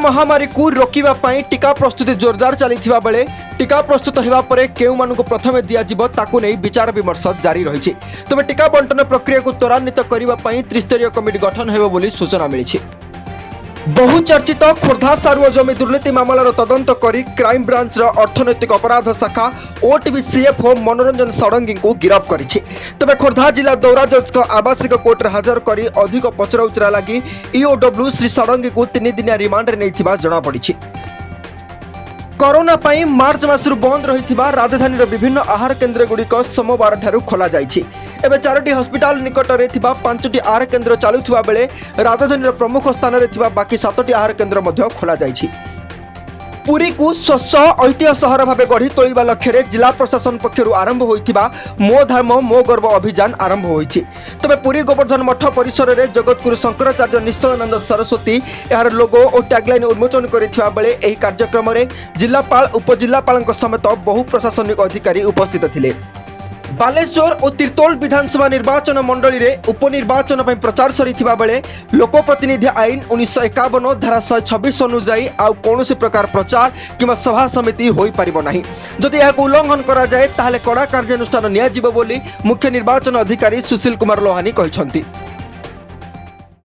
महामारी को रोकिबा पई टीका प्रस्तुति जोरदार चलीथिबा बेले टीका प्रस्तुत हेबा परे केउ मानकु प्रथमे दिया जिवो ताकु नै विचार विमर्श जारी रहिछि। तबे टीका बंटन प्रक्रिया को त्वरान्वित करिबा पई त्रिस्तरीय कमिटी गठन हेबो बोली सूचना मिलिछि। बहुचर्चित खोर्धा सारुओ जमी दुर्नीति मामलार तदंत करी क्राइम ब्रांच अर्थनैतिक अपराध शाखा ओटीबी सीएफओ मनोरंजन षडंगी को गिरफ्त करिछि। तबे खोर्धा जिला दौरा जज आवासिक कोर्ट रे हाजर करी अधिक पचराउचरा लगी ईओडब्ल्यू श्री षडंगी को 3 दिनिया रिमांड रे नैथिबा जणा पड़िछि। कोरोना पई मार्च मासरु बंद रहिथिबा राजधानी विभिन्न आहार केन्द्र गुड़िक सोमवार ठारू खोला जाइछि। एबे 4टी हस्पिटाल निकट रे थिबा 5टी आहार केन्द्र चालुथिबा बेले राजधानी प्रमुख स्थान रे थिबा बाकी 7टी आहार केन्द्र मध्य खोला जाइछि। पुरी को स्वच्छ ऐतिह्य सहर भाव गढ़ी तोलिबा लक्ष्य जिला प्रशासन पक्षरु आरंभ होइथिबा मो धर्म मो गर्व अभियान आरंभ होइछि। तबे पुरी गोवर्धन मठ परिसर रे जगतगुरु शंकराचार्य निश्चलानंद सरस्वती यार लोगो और टैगलाइन उन्मोचन करिथिबा बेले एही कार्यक्रम रे जिलापाल उपजिलापालक समेत बहु प्रशासनिक अधिकारी उपस्थित थिले। बालेश्वर और तिर्तोल विधानसभा निर्वाचन मंडली रे उपनिर्वाचन पर प्रचार सरीथिबा बेले लोकप्रतिनिधि आईन 1951 धारा 126 अनुसार आउ कोनोसी प्रकार प्रचार किंवा सभा समिति होई परिबो नाही। जदि याक उल्लंघन करा जाए ताहले कड़ा कार्यानुष्ठान निया जिवो बोली मुख्य निर्वाचन अधिकारी सुशील कुमार लोहानी कहिसंती।